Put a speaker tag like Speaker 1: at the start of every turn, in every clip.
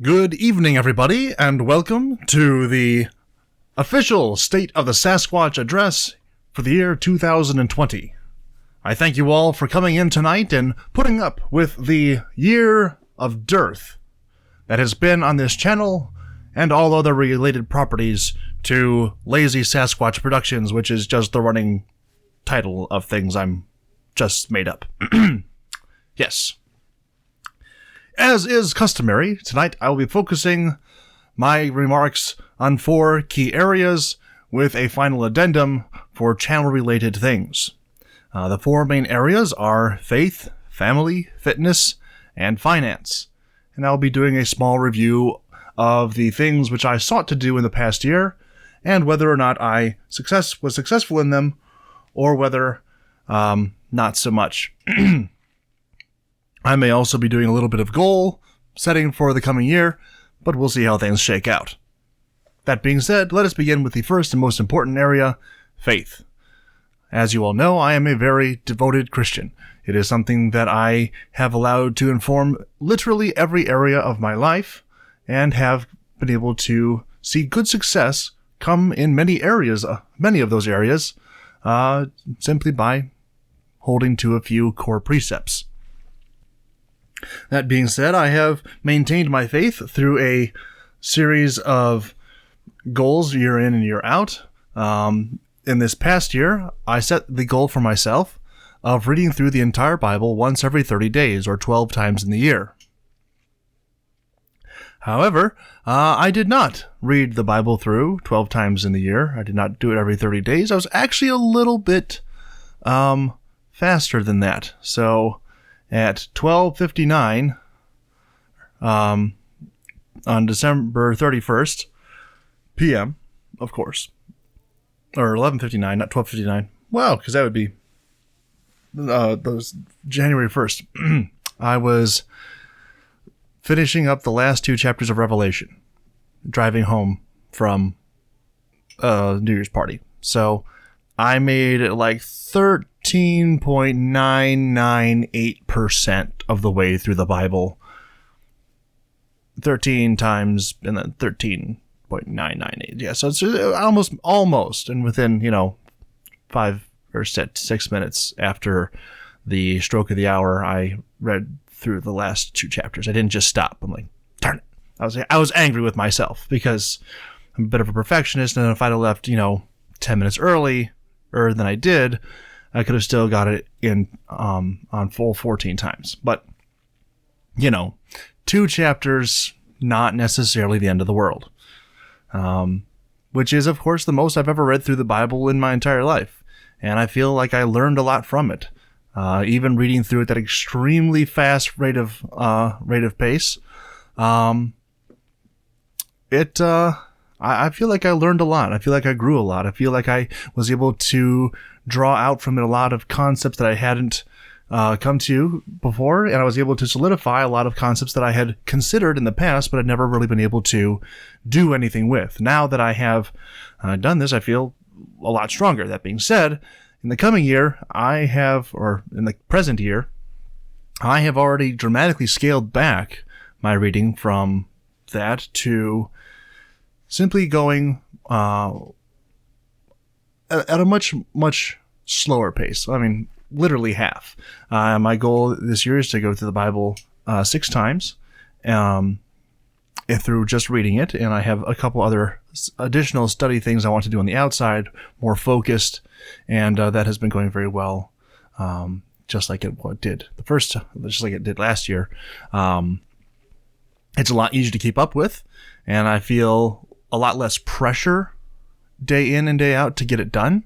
Speaker 1: Good evening, everybody, and welcome to the official State of the Sasquatch address for the year 2020. I thank you all for coming in tonight and putting up with the year of dearth that has been on this channel and all other related properties to Lazy Sasquatch Productions, which is just the running title of things I'm just made up. Yes. As is customary, tonight I will be focusing my remarks on 4 key areas with a final addendum for channel-related things. The 4 main areas are faith, family, fitness, and finance. And I'll be doing a small review of the things which I sought to do in the past year, and whether or not I was successful in them, or whether not so much. I may also be doing a little bit of goal setting for the coming year, but we'll see how things shake out. That being said, let us begin with the first and most important area, faith. As you all know, I am a very devoted Christian. It is something that I have allowed to inform literally every area of my life, and have been able to see good success come in many of those areas, simply by holding to a few core precepts. That being said, I have maintained my faith through a series of goals year in and year out. In this past year, I set the goal for myself of reading through the entire Bible once every 30 days, or 12 times in the year. However, I did not read the Bible through 12 times in the year. I did not do it every 30 days. I was actually a little bit faster than that. So at 12:59 on December 31st p.m., of course, or 11:59, not 12:59. Wow, because that would be those January 1st. I was finishing up the last 2 chapters of Revelation, driving home from New Year's party. So I made it like 13.998% of the way through the Bible. 13 times and then 13.998. Yeah, so it's almost, and within, 5 or 6 minutes after the stroke of the hour, I read through the last 2 chapters. I didn't just stop. I'm like, darn it. I was angry with myself because I'm a bit of a perfectionist, and if I'd have left, 10 minutes earlier than I did, I could have still got it in on full 14 times. But, 2 chapters, not necessarily the end of the world. Which is, of course, the most I've ever read through the Bible in my entire life. And I feel like I learned a lot from it. Even reading through at that extremely fast rate of pace. I feel like I learned a lot. I feel like I grew a lot. I feel like I was able to draw out from it a lot of concepts that I hadn't come to before, and I was able to solidify a lot of concepts that I had considered in the past, but had never really been able to do anything with. Now that I have done this, I feel a lot stronger. That being said, in the coming year, in the present year, I have already dramatically scaled back my reading from that to simply going at a much, much slower pace. I mean, literally half. My goal this year is to go through the Bible 6 times through just reading it, and I have a couple other additional study things I want to do on the outside, more focused, and that has been going very well, just like it did last year. It's a lot easier to keep up with, and I feel a lot less pressure day in and day out to get it done,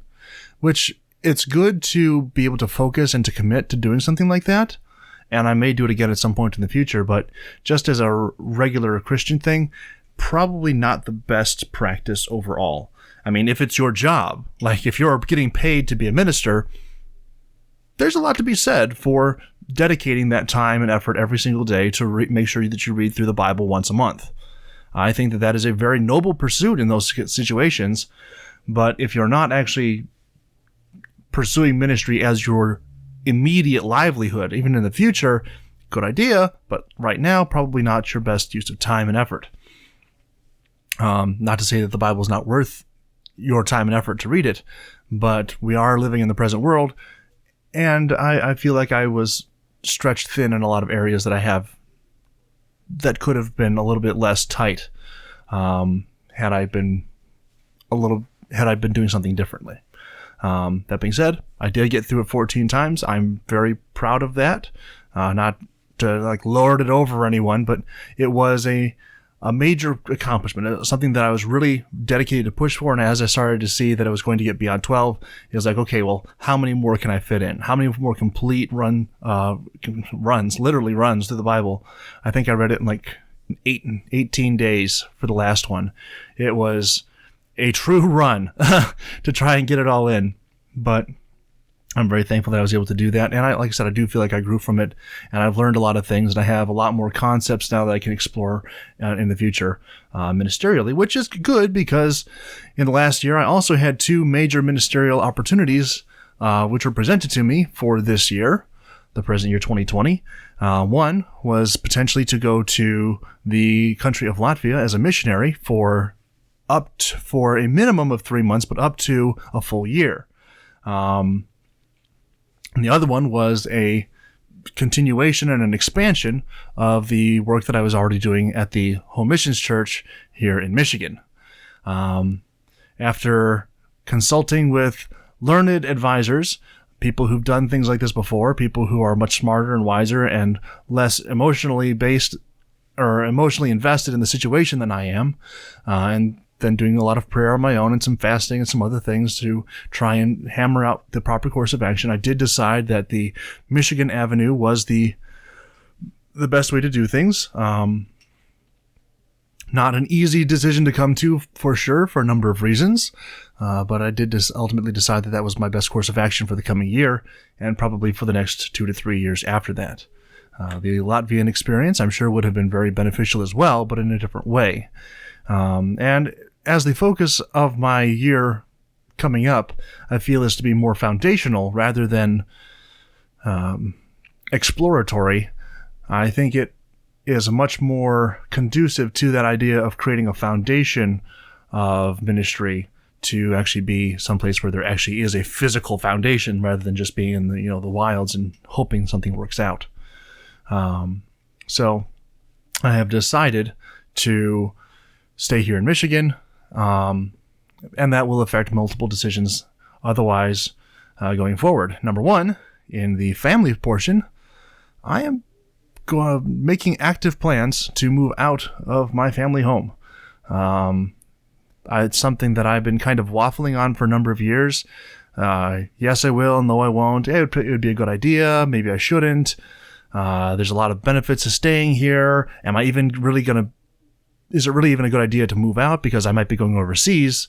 Speaker 1: which it's good to be able to focus and to commit to doing something like that. And I may do it again at some point in the future, but just as a regular Christian thing, probably not the best practice overall. I mean, if it's your job, like if you're getting paid to be a minister, there's a lot to be said for dedicating that time and effort every single day to make sure that you read through the Bible once a month. I think that is a very noble pursuit in those situations, but if you're not actually pursuing ministry as your immediate livelihood, even in the future, good idea, but right now, probably not your best use of time and effort. Not to say that the Bible is not worth your time and effort to read it, but we are living in the present world, and I feel like I was stretched thin in a lot of areas that could have been a little bit less tight, had I been doing something differently. That being said, I did get through it 14 times. I'm very proud of that. Not to lord it over anyone, but it was a major accomplishment. It was something that I was really dedicated to push for. And as I started to see that I was going to get beyond 12, it was like, okay, well, how many more can I fit in? How many more complete literally runs through the Bible? I think I read it in 18 days for the last one. It was a true run to try and get it all in, but I'm very thankful that I was able to do that. And like I said, I do feel like I grew from it, and I've learned a lot of things, and I have a lot more concepts now that I can explore in the future ministerially, which is good because in the last year, I also had 2 major ministerial opportunities which were presented to me for this year, the present year 2020. One was potentially to go to the country of Latvia as a missionary for a minimum of 3 months, but up to a full year. And the other one was a continuation and an expansion of the work that I was already doing at the Home Missions Church here in Michigan. After consulting with learned advisors, people who've done things like this before, people who are much smarter and wiser and less emotionally based or emotionally invested in the situation than I am, and then doing a lot of prayer on my own and some fasting and some other things to try and hammer out the proper course of action, I did decide that the Michigan Avenue was the best way to do things. Not an easy decision to come to, for sure, for a number of reasons, but I did ultimately decide that was my best course of action for the coming year, and probably for the next 2 to 3 years after that. The Latvian experience, I'm sure, would have been very beneficial as well, but in a different way. And as the focus of my year coming up, I feel is to be more foundational rather than exploratory. I think it is much more conducive to that idea of creating a foundation of ministry to actually be someplace where there actually is a physical foundation rather than just being in the wilds and hoping something works out. So I have decided to stay here in Michigan, and that will affect multiple decisions otherwise going forward. Number one, in the family portion, I am making active plans to move out of my family home. It's something that I've been kind of waffling on for a number of years. Yes, I will. No, I won't. It would be a good idea. Maybe I shouldn't. There's a lot of benefits to staying here. Is it really even a good idea to move out because I might be going overseas?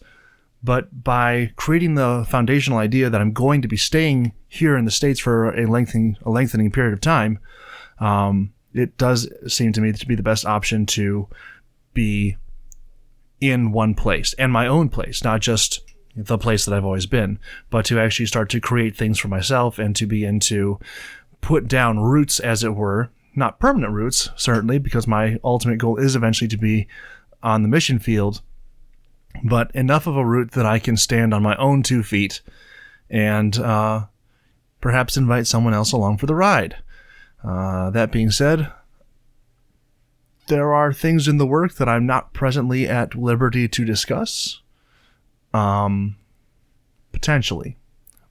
Speaker 1: But by creating the foundational idea that I'm going to be staying here in the States for a lengthening period of time, it does seem to me to be the best option to be in one place, and my own place, not just the place that I've always been, but to actually start to create things for myself and to begin to put down roots, as it were. Not permanent roots, certainly, because my ultimate goal is eventually to be on the mission field, but enough of a root that I can stand on my own 2 feet and perhaps invite someone else along for the ride. That being said, there are things in the work that I'm not presently at liberty to discuss. Potentially.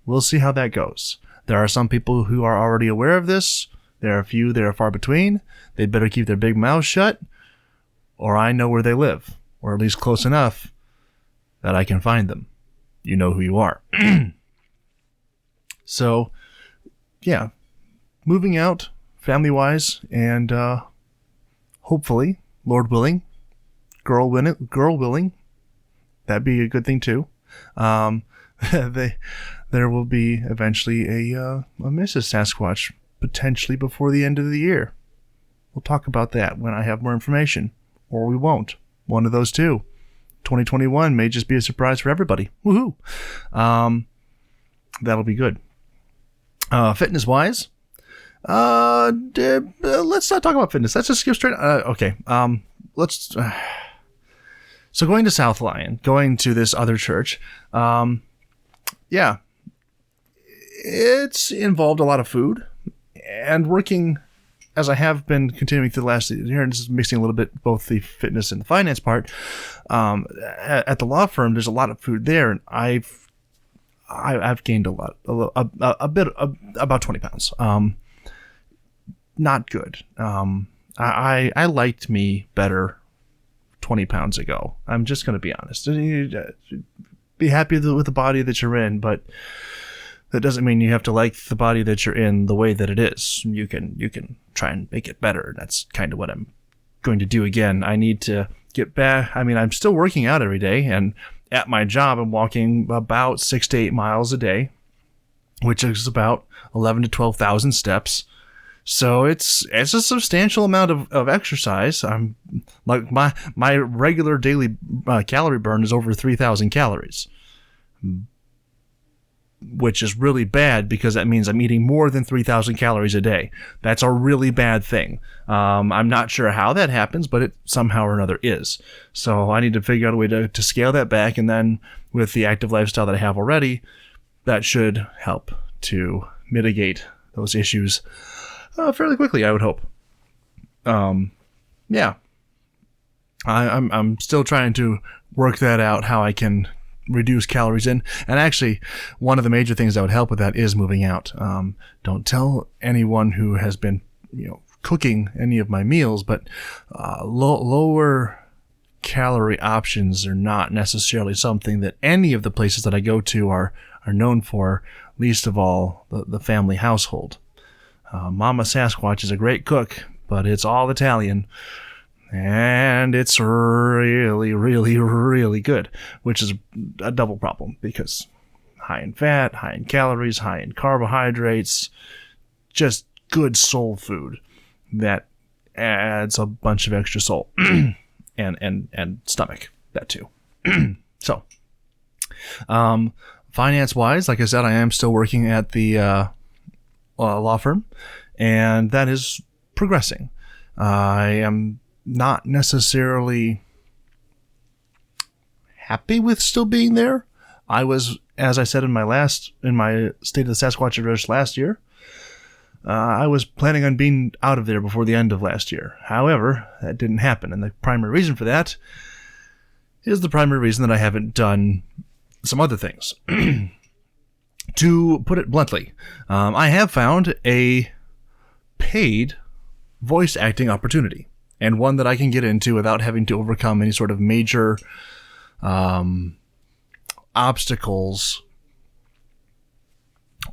Speaker 1: We'll see how that goes. There are some people who are already aware of this. There are a few that are far between. They'd better keep their big mouths shut, or I know where they live, or at least close enough that I can find them. You know who you are. So, yeah, moving out family-wise, and hopefully, Lord willing, girl willing, that'd be a good thing too. There will be eventually a Mrs. Sasquatch, potentially before the end of the year. We'll talk about that when I have more information, or we won't. One of those two. 2021 may just be a surprise for everybody. Woohoo! That'll be good. Fitness-wise, Let's not talk about fitness. Let's just skip straight. Okay. Let's. So going to South Lyon, going to this other church, yeah, it's involved a lot of food, and working as I have been continuing through the last year, and this is mixing a little bit both the fitness and the finance part. At the law firm, there's a lot of food there, and I've gained a bit, about 20 pounds. Not good. I liked me better 20 pounds ago. I'm just going to be honest. Be happy with the body that you're in, but that doesn't mean you have to like the body that you're in the way that it is. You can try and make it better. That's kind of what I'm going to do again. I need to get back. I mean, I'm still working out every day, and at my job, I'm walking about 6 to 8 miles a day, which is about 11 to 12,000 steps. So it's a substantial amount of exercise. I'm like my regular daily calorie burn is over 3,000 calories, which is really bad because that means I'm eating more than 3,000 calories a day. That's a really bad thing. I'm not sure how that happens, but it somehow or another is. So I need to figure out a way to scale that back, and then with the active lifestyle that I have already, that should help to mitigate those issues fairly quickly, I would hope. Yeah. I'm still trying to work that out, how I can reduce calories in. And actually, one of the major things that would help with that is moving out. Don't tell anyone who has been, cooking any of my meals, but lower calorie options are not necessarily something that any of the places that I go to are known for, least of all the family household. Mama Sasquatch is a great cook, but it's all Italian, and it's really, really, really good, which is a double problem because high in fat, high in calories, high in carbohydrates, just good soul food that adds a bunch of extra soul and stomach, that too. So, finance-wise, like I said, I am still working at the law firm, and that is progressing. I am not necessarily happy with still being there. I was, as I said in my State of the Sasquatch address last year, I was planning on being out of there before the end of last year. However, that didn't happen, and the primary reason for that is the primary reason that I haven't done some other things. To put it bluntly, I have found a paid voice acting opportunity, and one that I can get into without having to overcome any sort of major obstacles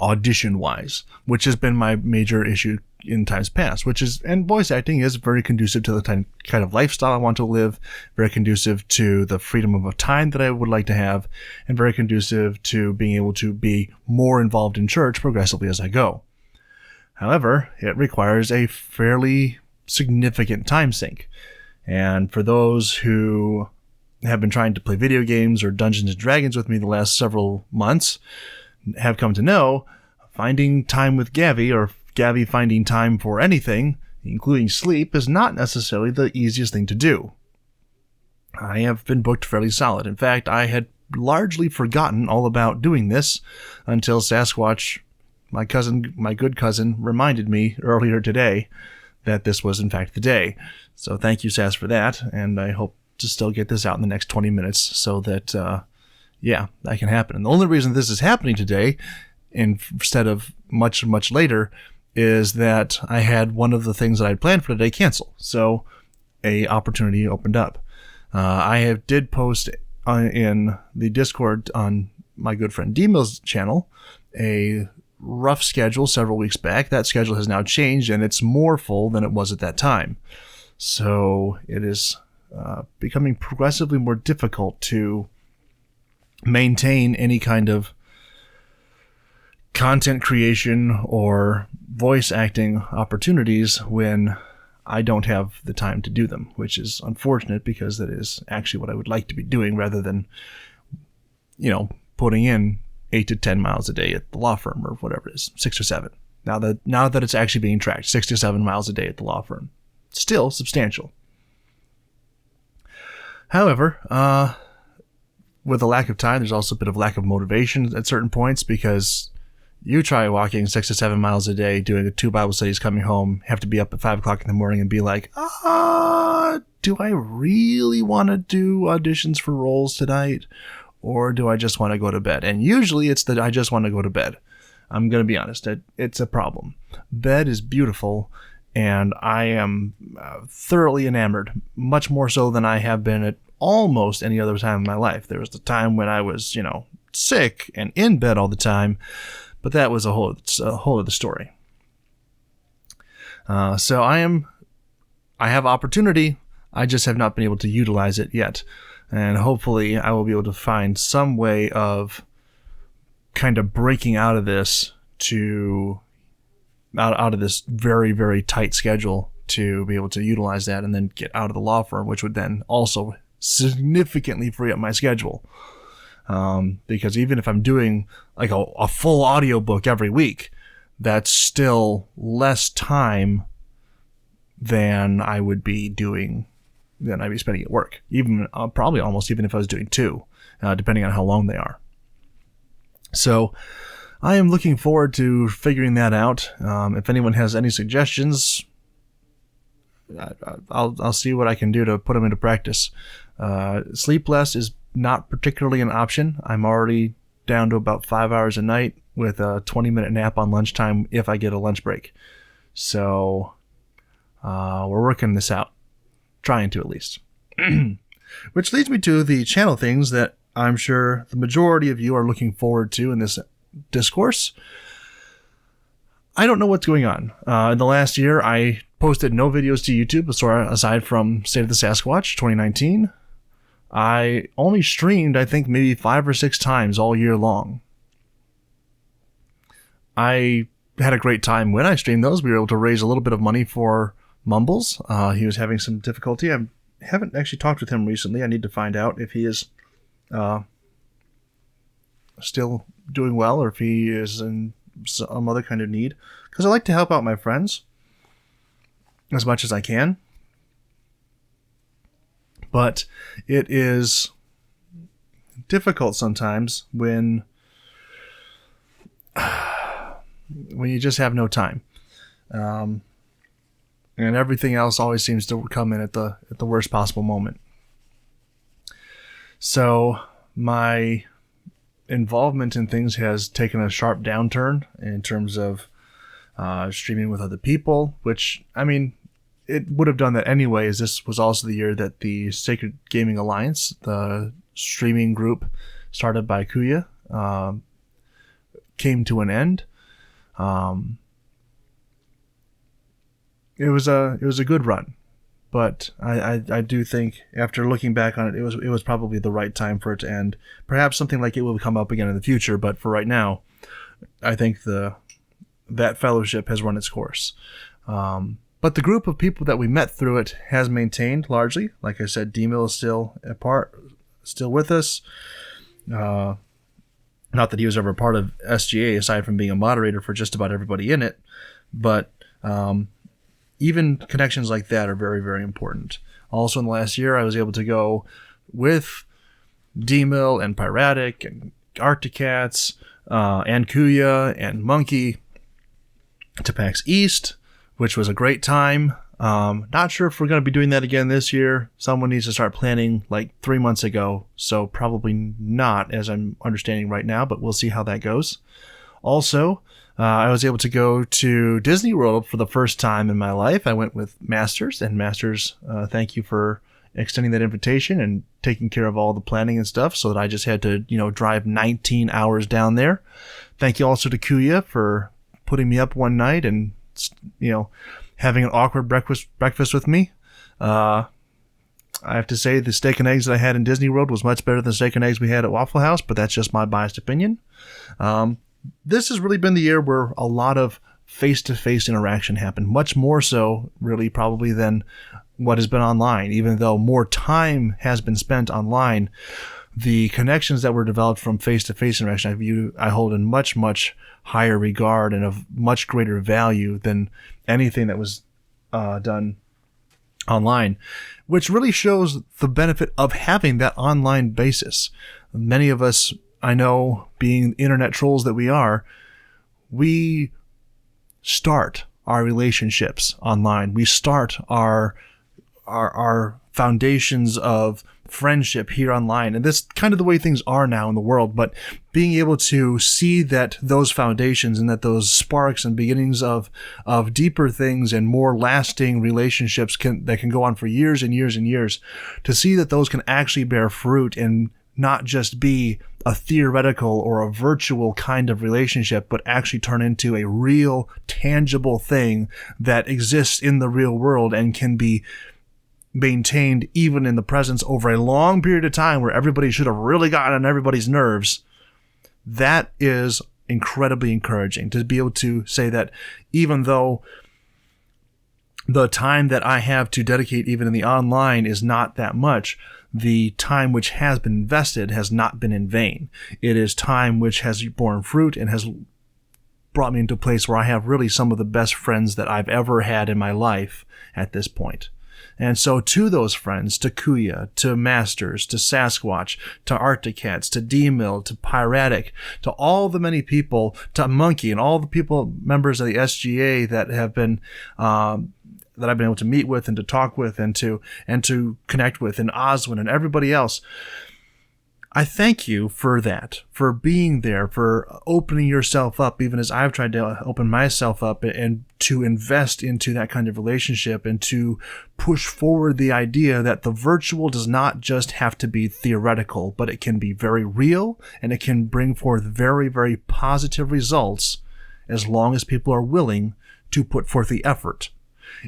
Speaker 1: audition-wise, which has been my major issue in times past, and voice acting is very conducive to the kind of lifestyle I want to live, very conducive to the freedom of time that I would like to have, and very conducive to being able to be more involved in church progressively as I go. However, it requires a fairly significant time sink. And for those who have been trying to play video games or Dungeons and Dragons with me the last several months have come to know, finding time with Gavi, or Gavi finding time for anything, including sleep, is not necessarily the easiest thing to do. I have been booked fairly solid. In fact, I had largely forgotten all about doing this until Sasquatch, my good cousin, reminded me earlier today that this was in fact the day. So thank you, Sas, for that, and I hope to still get this out in the next 20 minutes so that, that can happen. And the only reason this is happening today, instead of much, much later, is that I had one of the things that I'd planned for today cancel. So a opportunity opened up. I did post in the Discord on my good friend D-Mill's channel a rough schedule several weeks back. That schedule has now changed, and it's more full than it was at that time. So it is becoming progressively more difficult to maintain any kind of content creation or voice acting opportunities when I don't have the time to do them, which is unfortunate because that is actually what I would like to be doing rather than, putting in 8 to 10 miles a day at the law firm or whatever it is, 6 or 7. Now that it's actually being tracked, 6 to 7 miles a day at the law firm. Still substantial. However, with a lack of time, there's also a bit of lack of motivation at certain points, because you try walking 6 to 7 miles a day, doing 2 Bible studies, coming home, have to be up at 5 o'clock in the morning and be like, do I really want to do auditions for roles tonight? Or do I just want to go to bed? And usually it's that I just want to go to bed. I'm going to be honest, it's a problem. Bed is beautiful, and I am thoroughly enamored, much more so than I have been at almost any other time in my life. There was the time when I was, sick and in bed all the time, but that was a whole other story. So I have opportunity. I just have not been able to utilize it yet. And hopefully I will be able to find some way of kind of breaking out of this out of this very, very tight schedule to be able to utilize that and then get out of the law firm, which would then also significantly free up my schedule. Because even if I'm doing like a full audiobook every week, that's still less time than I would be doing, than I'd be spending at work. Even probably almost even if I was doing 2, depending on how long they are. So I am looking forward to figuring that out. If anyone has any suggestions, I'll see what I can do to put them into practice. Sleep less is not particularly an option. I'm already down to about 5 hours a night with a 20-minute nap on lunchtime if I get a lunch break. So we're working this out. Trying to, at least. Which leads me to the channel things that I'm sure the majority of you are looking forward to in this discourse. I don't know what's going on. In the last year, I posted no videos to YouTube, aside from State of the Sasquatch 2019. I only streamed, I think, maybe 5 or 6 times all year long. I had a great time when I streamed those. We were able to raise a little bit of money for Mumbles. He was having some difficulty. I haven't actually talked with him recently. I need to find out if he is still doing well, or if he is in some other kind of need. Because I like to help out my friends as much as I can. But it is difficult sometimes when you just have no time. And everything else always seems to come in at the worst possible moment. So my involvement in things has taken a sharp downturn in terms of streaming with other people, which, I mean, it would have done that anyway, as this was also the year that the Sacred Gaming Alliance, the streaming group started by Kuya, came to an end. It was a good run, but I do think, after looking back on it, it was probably the right time for it to end. Perhaps something like it will come up again in the future, but for right now, I think that fellowship has run its course. But the group of people that we met through it has maintained largely. Like I said, D-Mill is still with us. Not that he was ever part of SGA, aside from being a moderator for just about everybody in it, but even connections like that are very, very important. Also, in the last year, I was able to go with D-Mill and Piratic and Arcticats and Kuya and Monkey to PAX East, which was a great time. Not sure if we're going to be doing that again this year. Someone needs to start planning like 3 months ago, so probably not, as I'm understanding right now, but we'll see how that goes. Also, I was able to go to Disney World for the first time in my life. I went with Masters, and Masters, thank you for extending that invitation and taking care of all the planning and stuff, so that I just had to, drive 19 hours down there. Thank you also to Kuya for putting me up one night and, having an awkward breakfast with me. I have to say the steak and eggs that I had in Disney World was much better than the steak and eggs we had at Waffle House, but that's just my biased opinion. This has really been the year where a lot of face-to-face interaction happened, much more so, really, probably than what has been online. Even though more time has been spent online, the connections that were developed from face-to-face interaction, I hold in much, much higher regard and of much greater value than anything that was done online, which really shows the benefit of having that online basis. Many of us, I know, being internet trolls that we are, we start our relationships online. We start our foundations of friendship here online. And that's kind of the way things are now in the world. But being able to see that those foundations and that those sparks and beginnings of deeper things and more lasting relationships that can go on for years and years and years, to see that those can actually bear fruit and not just be a theoretical or a virtual kind of relationship, but actually turn into a real, tangible thing that exists in the real world and can be maintained even in the presence over a long period of time where everybody should have really gotten on everybody's nerves. That is incredibly encouraging to be able to say that even though the time that I have to dedicate even in the online is not that much, the time which has been invested has not been in vain. It is time which has borne fruit and has brought me into a place where I have really some of the best friends that I've ever had in my life at this point. And so to those friends, to Kuya, to Masters, to Sasquatch, to Arcticats, to D-Mill, to Piratic, to all the many people, to Monkey, and all the people, members of the SGA that have been, that I've been able to meet with and to talk with and to connect with, and Oswin and everybody else, I thank you for that, for being there, for opening yourself up, even as I've tried to open myself up and to invest into that kind of relationship and to push forward the idea that the virtual does not just have to be theoretical, but it can be very real and it can bring forth very, very positive results as long as people are willing to put forth the effort.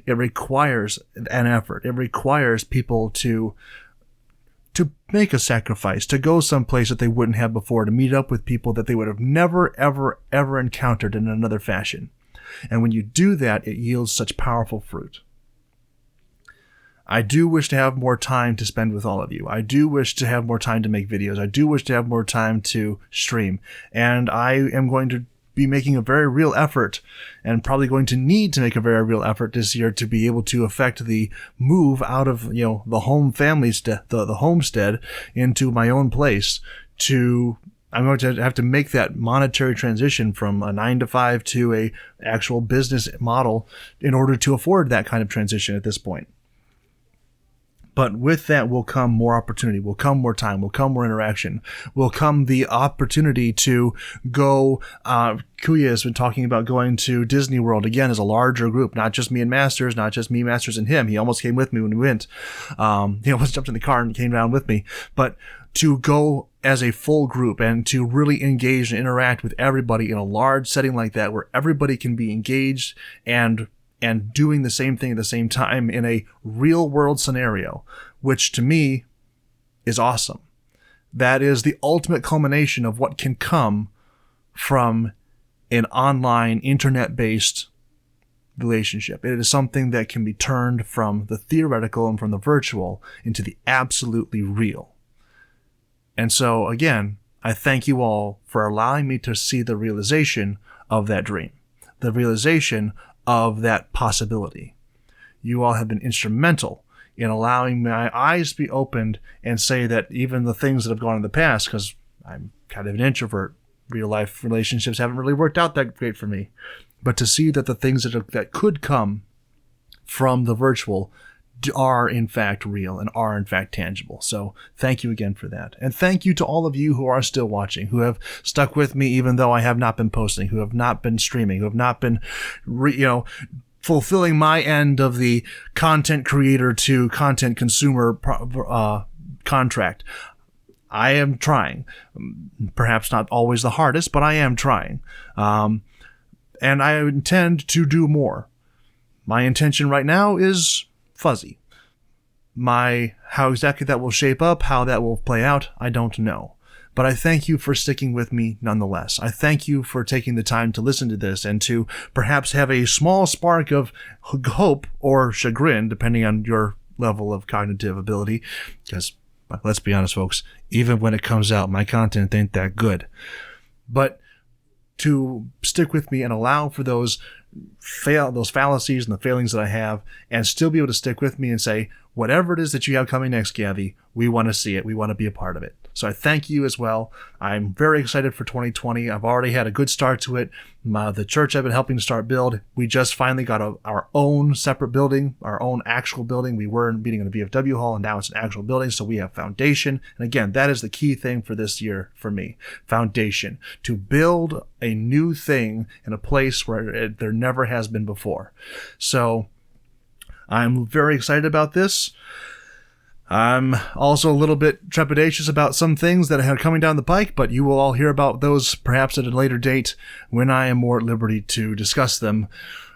Speaker 1: It requires an effort. It requires people to make a sacrifice, to go someplace that they wouldn't have before, to meet up with people that they would have never, ever, ever encountered in another fashion. And when you do that, it yields such powerful fruit. I do wish to have more time to spend with all of you. I do wish to have more time to make videos. I do wish to have more time to stream. And I am going to be making a very real effort, and probably going to need to make a very real effort this year to be able to affect the move out of, the home the homestead into my own place. I'm going to have to make that monetary transition from a 9-to-5 to a actual business model in order to afford that kind of transition at this point. But with that will come more opportunity, will come more time, will come more interaction, will come the opportunity to go. Kuya has been talking about going to Disney World again as a larger group, not just me and Masters, not just me, Masters, and him. He almost came with me when we went. He almost jumped in the car and came down with me. But to go as a full group and to really engage and interact with everybody in a large setting like that, where everybody can be engaged and doing the same thing at the same time in a real world scenario, which to me is awesome. That is the ultimate culmination of what can come from an online internet-based relationship. It is something that can be turned from the theoretical and from the virtual into the absolutely real. And so again, I thank you all for allowing me to see the realization of that dream, the realization of that possibility. You all have been instrumental in allowing my eyes to be opened and say that even the things that have gone in the past, because I'm kind of an introvert, real life relationships haven't really worked out that great for me, but to see that the things that could come from the virtual are in fact real and are in fact tangible. So thank you again for that. And thank you to all of you who are still watching, who have stuck with me even though I have not been posting, who have not been streaming, who have not been, fulfilling my end of the content creator to content consumer contract. I am trying. Perhaps not always the hardest, but I am trying. And I intend to do more. My intention right now is fuzzy. How exactly that will shape up, how that will play out, I don't know. But I thank you for sticking with me nonetheless. I thank you for taking the time to listen to this and to perhaps have a small spark of hope or chagrin, depending on your level of cognitive ability, because But let's be honest, folks, even when it comes out, my content ain't that good. But to stick with me and allow for those fallacies and the failings that I have, and still be able to stick with me and say, whatever it is that you have coming next, Gavi, we want to see it. We want to be a part of it. So I thank you as well. I'm very excited for 2020. I've already had a good start to it. The church I've been helping to start build, we just finally got our own separate building, our own actual building. We were meeting in a VFW hall, and now it's an actual building, so we have foundation. And again, that is the key thing for this year for me. Foundation. To build a new thing in a place where there never has been before. So I'm very excited about this. I'm also a little bit trepidatious about some things that are coming down the pike, but you will all hear about those perhaps at a later date when I am more at liberty to discuss them,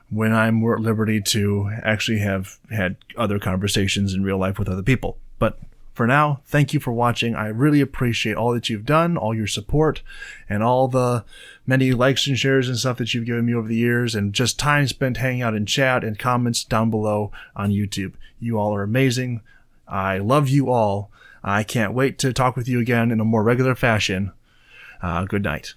Speaker 1: when I'm more at liberty to actually have had other conversations in real life with other people. But for now, thank you for watching. I really appreciate all that you've done, all your support, and all the many likes and shares and stuff that you've given me over the years, and just time spent hanging out in chat and comments down below on YouTube. You all are amazing. I love you all. I can't wait to talk with you again in a more regular fashion. Good night.